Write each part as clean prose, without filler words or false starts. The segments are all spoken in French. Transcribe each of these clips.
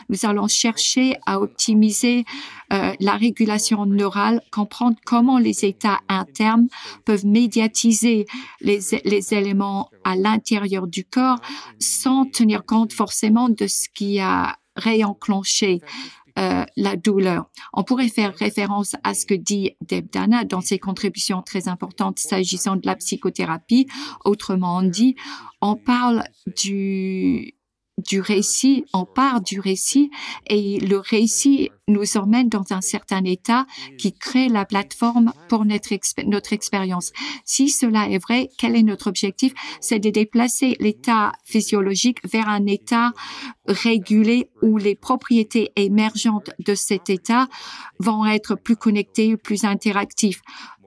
Nous allons chercher à optimiser la régulation neurale, comprendre comment les états internes peuvent médiatiser les éléments à l'intérieur du corps sans tenir compte forcément de ce qui a réenclenché la douleur. On pourrait faire référence à ce que dit Deb Dana dans ses contributions très importantes s'agissant de la psychothérapie. Autrement dit, on parle du récit, on part du récit et le récit nous emmène dans un certain état qui crée la plateforme pour notre expérience. Si cela est vrai, quel est notre objectif? C'est de déplacer l'état physiologique vers un état régulé où les propriétés émergentes de cet état vont être plus connectées, plus interactives.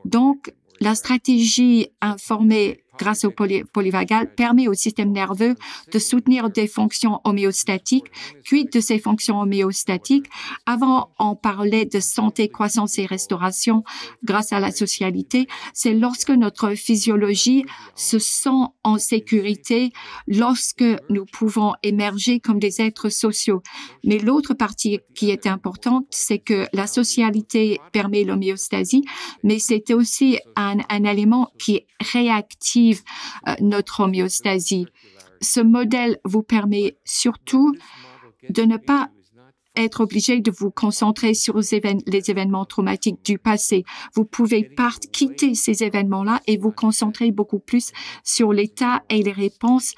Donc, la stratégie informée grâce au polyvagal permet au système nerveux de soutenir des fonctions homéostatiques. Quid de ces fonctions homéostatiques? Avant, on parlait de santé, croissance et restauration grâce à la socialité. C'est lorsque notre physiologie se sent en sécurité, lorsque nous pouvons émerger comme des êtres sociaux. Mais l'autre partie qui est importante, c'est que la socialité permet l'homéostasie, mais c'est aussi un élément qui réactive notre homéostasie. Ce modèle vous permet surtout de ne pas être obligé de vous concentrer sur les événements traumatiques du passé. Vous pouvez quitter ces événements-là et vous concentrer beaucoup plus sur l'état et les réponses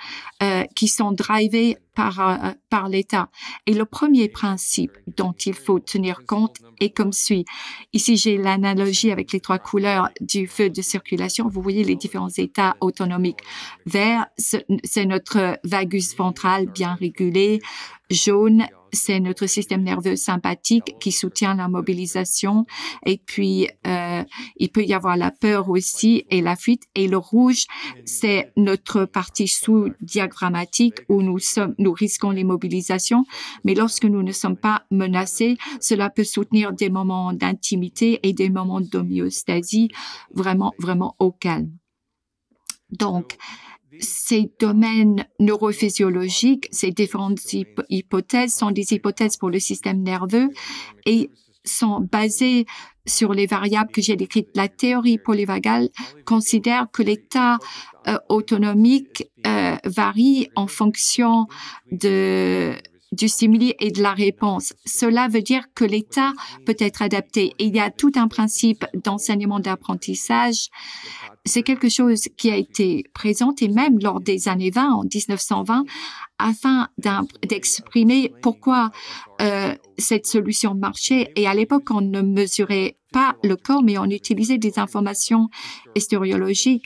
qui sont drivées par l'état. Et le premier principe dont il faut tenir compte est comme suit. Ici, j'ai l'analogie avec les 3 couleurs du feu de circulation. Vous voyez les différents états autonomiques. Vert, c'est notre vagus ventral bien régulé. Jaune, c'est notre système nerveux sympathique qui soutient la mobilisation. Et puis, il peut y avoir la peur aussi et la fuite. Et le rouge, c'est notre partie sous-diagrammatique où nous risquons l'immobilisation. Mais lorsque nous ne sommes pas menacés, cela peut soutenir des moments d'intimité et des moments d'homéostasie vraiment, vraiment au calme. Donc, ces domaines neurophysiologiques, ces différentes hypothèses sont des hypothèses pour le système nerveux et sont basées sur les variables que j'ai décrites. La théorie polyvagale considère que l'état autonomique varie en fonction du stimuli et de la réponse. Cela veut dire que l'état peut être adapté. Et il y a tout un principe d'enseignement d'apprentissage. C'est quelque chose qui a été présenté même lors des années 20, en 1920, afin d'exprimer pourquoi cette solution marchait. Et à l'époque, on ne mesurait pas le corps, mais on utilisait des informations stéréologiques.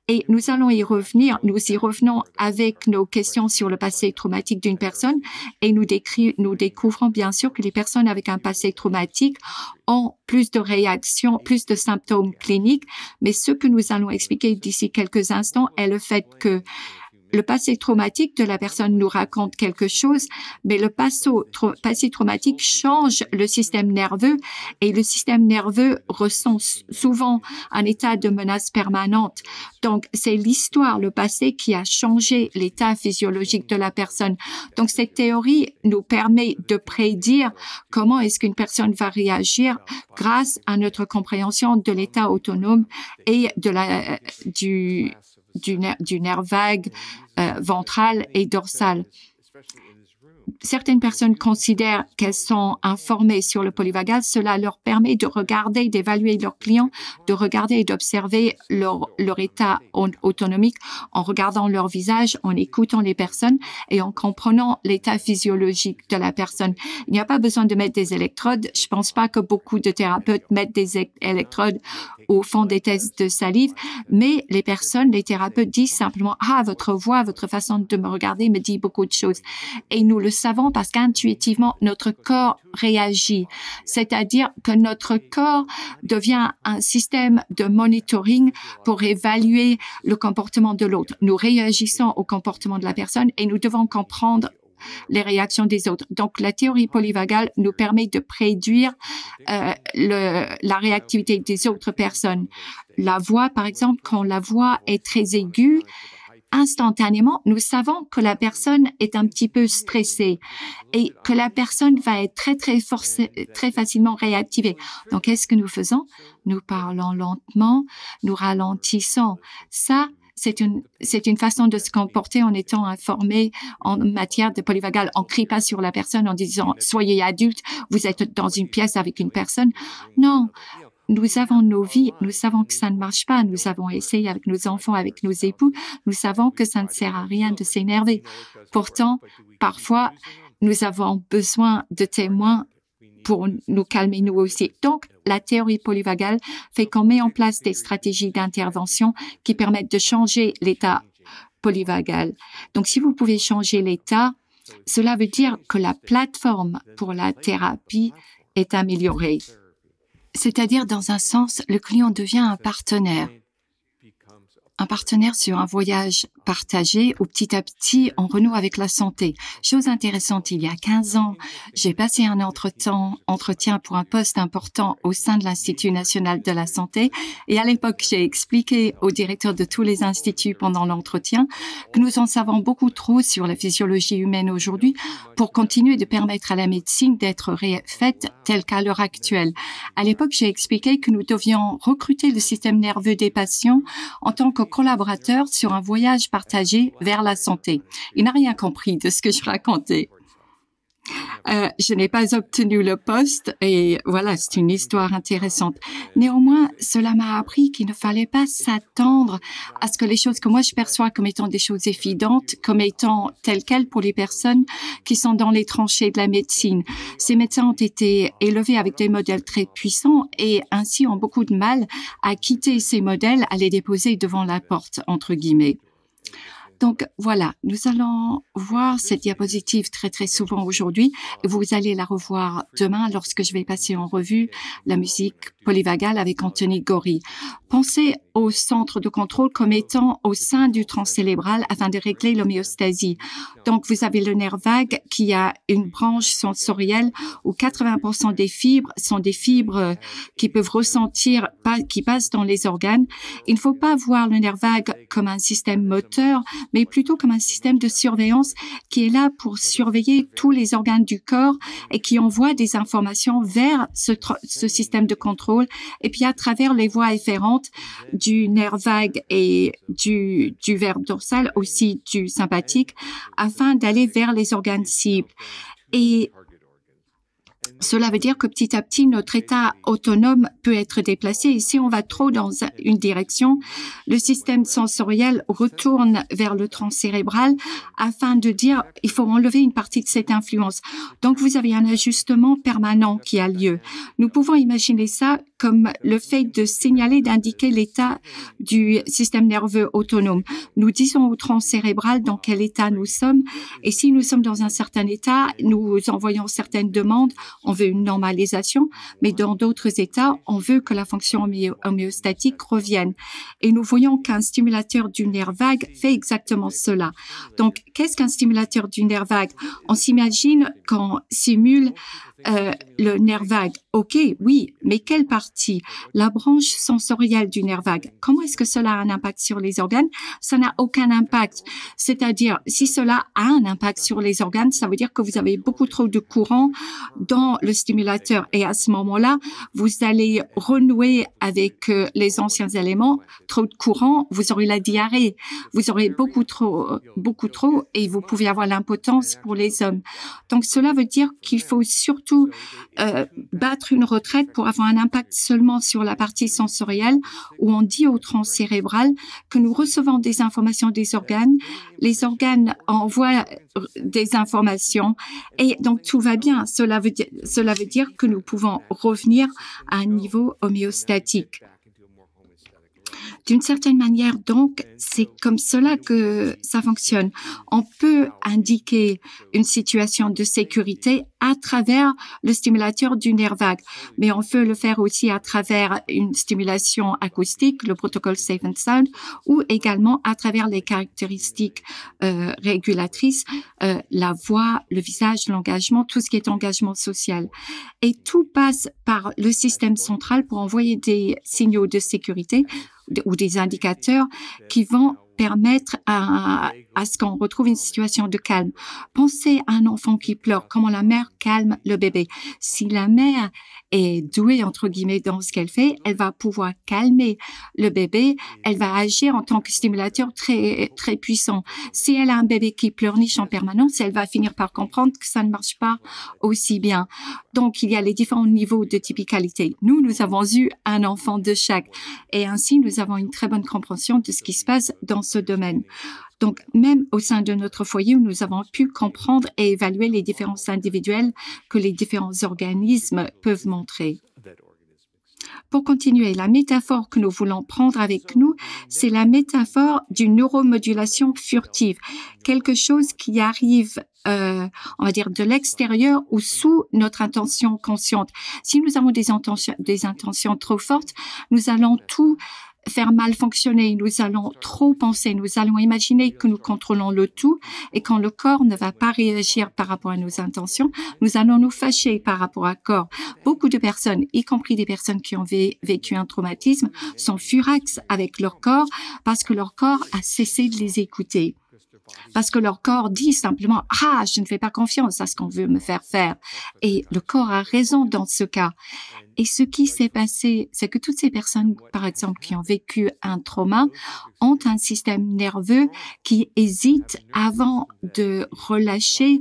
Et nous allons y revenir. Nous y revenons avec nos questions sur le passé traumatique d'une personne et nous découvrons bien sûr que les personnes avec un passé traumatique ont plus de réactions, plus de symptômes cliniques. Mais ce que nous allons expliquer d'ici quelques instants est le fait que le passé traumatique de la personne nous raconte quelque chose, mais le passé traumatique change le système nerveux et le système nerveux ressent souvent un état de menace permanente. Donc, c'est l'histoire, le passé qui a changé l'état physiologique de la personne. Donc, cette théorie nous permet de prédire comment est-ce qu'une personne va réagir grâce à notre compréhension de l'état autonome et du nerf vague ventral et dorsal. Certaines personnes considèrent qu'elles sont informées sur le polyvagal. Cela leur permet de regarder, d'évaluer leurs clients, de regarder et d'observer leur état autonomique en regardant leur visage, en écoutant les personnes et en comprenant l'état physiologique de la personne. Il n'y a pas besoin de mettre des électrodes. Je pense pas que beaucoup de thérapeutes mettent des électrodes au fond des tests de salive, mais les thérapeutes disent simplement « Ah, votre voix, votre façon de me regarder me dit beaucoup de choses. » Et nous le savons parce qu'intuitivement, notre corps réagit. C'est-à-dire que notre corps devient un système de monitoring pour évaluer le comportement de l'autre. Nous réagissons au comportement de la personne et nous devons comprendre les réactions des autres. Donc, la théorie polyvagale nous permet de prédire la réactivité des autres personnes. La voix, par exemple, quand la voix est très aiguë, instantanément, nous savons que la personne est un petit peu stressée et que la personne va être très facilement réactivée. Donc, qu'est-ce que nous faisons? Nous parlons lentement, nous ralentissons. Ça, c'est une façon de se comporter en étant informé en matière de polyvagal. On ne crie pas sur la personne en disant « soyez adulte, vous êtes dans une pièce avec une personne ». Non, nous avons nos vies, nous savons que ça ne marche pas, nous avons essayé avec nos enfants, avec nos époux, nous savons que ça ne sert à rien de s'énerver. Pourtant, parfois, nous avons besoin de témoins pour nous calmer nous aussi. Donc, la théorie polyvagale fait qu'on met en place des stratégies d'intervention qui permettent de changer l'état polyvagal. Donc, si vous pouvez changer l'état, cela veut dire que la plateforme pour la thérapie est améliorée. C'est-à-dire, dans un sens, le client devient un partenaire sur un voyage partagé où petit à petit on renoue avec la santé. Chose intéressante, il y a 15 ans, j'ai passé un entretien pour un poste important au sein de l'Institut national de la santé et à l'époque j'ai expliqué au directeur de tous les instituts pendant l'entretien que nous en savons beaucoup trop sur la physiologie humaine aujourd'hui pour continuer de permettre à la médecine d'être faite telle qu'à l'heure actuelle. À l'époque, j'ai expliqué que nous devions recruter le système nerveux des patients en tant que collaborateurs sur un voyage partagé vers la santé. Il n'a rien compris de ce que je racontais. Je n'ai pas obtenu le poste et voilà, c'est une histoire intéressante. Néanmoins, cela m'a appris qu'il ne fallait pas s'attendre à ce que les choses que moi je perçois comme étant des choses évidentes, comme étant telles quelles pour les personnes qui sont dans les tranchées de la médecine. Ces médecins ont été élevés avec des modèles très puissants et ainsi ont beaucoup de mal à quitter ces modèles, à les déposer devant la porte, entre guillemets. Donc voilà, nous allons voir cette diapositive très souvent aujourd'hui et vous allez la revoir demain lorsque je vais passer en revue la musique polyvagale avec Anthony Gorry. Pensez au centre de contrôle comme étant au sein du tronc cérébral afin de régler l'homéostasie. Donc vous avez le nerf vague qui a une branche sensorielle où 80% des fibres sont des fibres qui peuvent ressentir, qui passent dans les organes. Il ne faut pas voir le nerf vague comme un système moteur, mais plutôt comme un système de surveillance qui est là pour surveiller tous les organes du corps et qui envoie des informations vers ce système de contrôle et puis à travers les voies efférentes du nerf vague et du verbe dorsal, aussi du sympathique, afin d'aller vers les organes cibles. Et cela veut dire que petit à petit, notre état autonome peut être déplacé. Et si on va trop dans une direction, le système sensoriel retourne vers le tronc cérébral afin de dire il faut enlever une partie de cette influence. Donc, vous avez un ajustement permanent qui a lieu. Nous pouvons imaginer ça comme le fait de signaler, d'indiquer l'état du système nerveux autonome. Nous disons au tronc cérébral dans quel état nous sommes. Et si nous sommes dans un certain état, nous envoyons certaines demandes. On veut une normalisation, mais dans d'autres états, on veut que la fonction homéostatique revienne. Et nous voyons qu'un stimulateur du nerf vague fait exactement cela. Donc, qu'est-ce qu'un stimulateur du nerf vague? On s'imagine qu'on simule le nerf vague. OK, oui, mais quelle partie? La branche sensorielle du nerf vague. Comment est-ce que cela a un impact sur les organes? Ça n'a aucun impact. C'est-à-dire, si cela a un impact sur les organes, ça veut dire que vous avez beaucoup trop de courant dans le stimulateur. Et à ce moment-là, vous allez renouer avec les anciens éléments. Trop de courant, vous aurez la diarrhée. Vous aurez beaucoup trop, et vous pouvez avoir l'impotence pour les hommes. Donc, cela veut dire qu'il faut surtout battre une retraite pour avoir un impact seulement sur la partie sensorielle où on dit au tronc cérébral que nous recevons des informations des organes, les organes envoient des informations et donc tout va bien. Cela veut dire que nous pouvons revenir à un niveau homéostatique. D'une certaine manière, donc, c'est comme cela que ça fonctionne. On peut indiquer une situation de sécurité à travers le stimulateur du nerf vague, mais on peut le faire aussi à travers une stimulation acoustique, le protocole Safe and Sound, ou également à travers les caractéristiques régulatrices, la voix, le visage, l'engagement, tout ce qui est engagement social. Et tout passe par le système central pour envoyer des signaux de sécurité ou des indicateurs qui vont permettre à ce qu'on retrouve une situation de calme. Pensez à un enfant qui pleure, comment la mère calme le bébé. Si la mère est douée, entre guillemets, dans ce qu'elle fait, elle va pouvoir calmer le bébé, elle va agir en tant que stimulateur très, très puissant. Si elle a un bébé qui pleurniche en permanence, elle va finir par comprendre que ça ne marche pas aussi bien. Donc, il y a les différents niveaux de typicalité. Nous avons eu un enfant de chaque. Et ainsi, nous avons une très bonne compréhension de ce qui se passe dans ce domaine. Donc, même au sein de notre foyer, où nous avons pu comprendre et évaluer les différences individuelles que les différents organismes peuvent montrer. Pour continuer, la métaphore que nous voulons prendre avec nous, c'est la métaphore d'une neuromodulation furtive, quelque chose qui arrive, on va dire, de l'extérieur ou sous notre intention consciente. Si nous avons des intentions trop fortes, nous allons tout faire mal fonctionner, nous allons trop penser, nous allons imaginer que nous contrôlons le tout et quand le corps ne va pas réagir par rapport à nos intentions, nous allons nous fâcher par rapport au corps. Beaucoup de personnes, y compris des personnes qui ont vécu un traumatisme, sont furax avec leur corps parce que leur corps a cessé de les écouter. Parce que leur corps dit simplement « Ah, je ne fais pas confiance à ce qu'on veut me faire faire ». Et le corps a raison dans ce cas. Et ce qui s'est passé, c'est que toutes ces personnes, par exemple, qui ont vécu un trauma, ont un système nerveux qui hésite avant de relâcher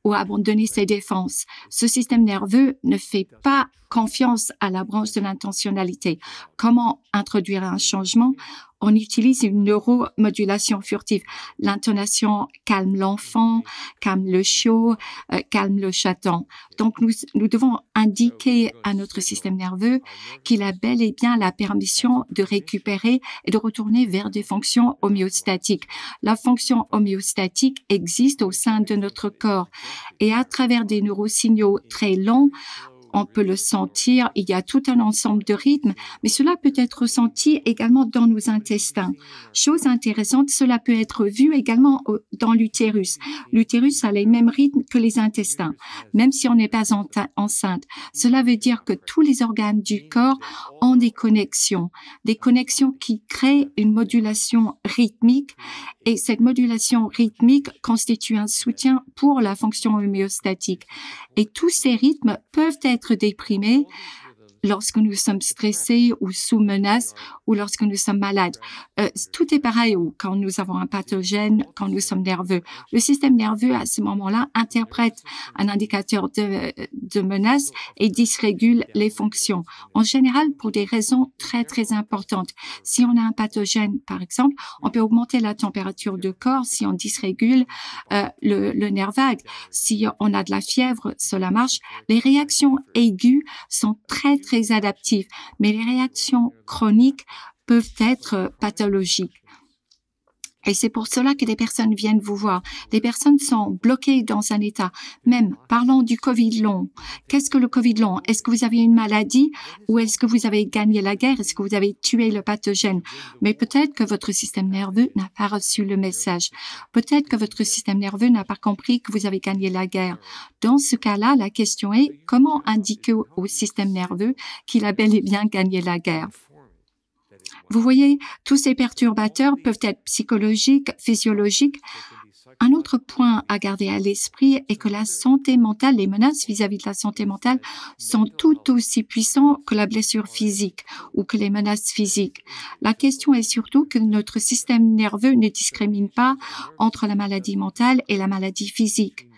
ou abandonner ses défenses. Ce système nerveux ne fait pas confiance à la branche de l'intentionnalité. Comment introduire un changement? On utilise une neuromodulation furtive. L'intonation calme l'enfant, calme le chiot, calme le chaton. Donc, nous devons indiquer à notre système nerveux qu'il a bel et bien la permission de récupérer et de retourner vers des fonctions homéostatiques. La fonction homéostatique existe au sein de notre corps et à travers des neurosignaux très longs, on peut le sentir, il y a tout un ensemble de rythmes, mais cela peut être ressenti également dans nos intestins. Chose intéressante, cela peut être vu également dans l'utérus. L'utérus a les mêmes rythmes que les intestins, même si on n'est pas enceinte. Cela veut dire que tous les organes du corps ont des connexions qui créent une modulation rythmique et cette modulation rythmique constitue un soutien pour la fonction homéostatique. Et tous ces rythmes peuvent être déprimés lorsque nous sommes stressés ou sous menace ou lorsque nous sommes malades. Tout est pareil ou quand nous avons un pathogène, quand nous sommes nerveux. Le système nerveux, à ce moment-là, interprète un indicateur de menace et dysrégule les fonctions. En général, pour des raisons très, très importantes. Si on a un pathogène, par exemple, on peut augmenter la température de corps si on dysrégule le nerf vague. Si on a de la fièvre, cela marche. Les réactions aiguës sont très, très adaptives, mais les réactions chroniques peuvent être pathologiques. Et c'est pour cela que des personnes viennent vous voir. Les personnes sont bloquées dans un état. Même, parlons du Covid long. Qu'est-ce que le Covid long? Est-ce que vous avez une maladie ou est-ce que vous avez gagné la guerre? Est-ce que vous avez tué le pathogène? Mais peut-être que votre système nerveux n'a pas reçu le message. Peut-être que votre système nerveux n'a pas compris que vous avez gagné la guerre. Dans ce cas-là, la question est comment indiquer au système nerveux qu'il a bel et bien gagné la guerre? Vous voyez, tous ces perturbateurs peuvent être psychologiques, physiologiques. Un autre point à garder à l'esprit est que la santé mentale, les menaces vis-à-vis de la santé mentale sont tout aussi puissantes que la blessure physique ou que les menaces physiques. La question est surtout que notre système nerveux ne discrimine pas entre la maladie mentale et la maladie physique.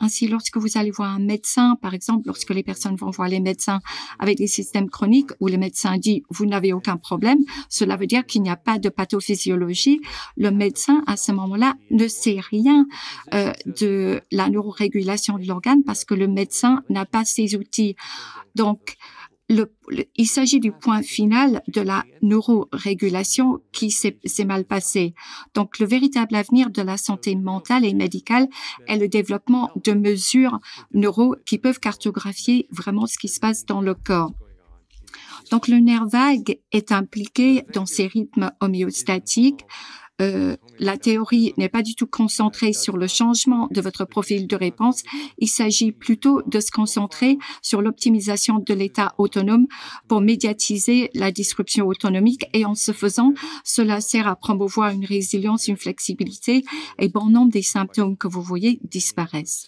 Ainsi, lorsque vous allez voir un médecin, par exemple, lorsque les personnes vont voir les médecins avec des systèmes chroniques où le médecin dit « vous n'avez aucun problème », cela veut dire qu'il n'y a pas de pathophysiologie. Le médecin, à ce moment-là, ne sait rien de la neurorégulation de l'organe parce que le médecin n'a pas ces outils. Donc, il s'agit du point final de la neurorégulation qui s'est mal passé. Donc, le véritable avenir de la santé mentale et médicale est le développement de mesures neuro qui peuvent cartographier vraiment ce qui se passe dans le corps. Donc, le nerf vague est impliqué dans ces rythmes homéostatiques. la théorie n'est pas du tout concentrée sur le changement de votre profil de réponse. Il s'agit plutôt de se concentrer sur l'optimisation de l'état autonome pour médiatiser la disruption autonomique et en ce faisant, cela sert à promouvoir une résilience, une flexibilité et bon nombre des symptômes que vous voyez disparaissent.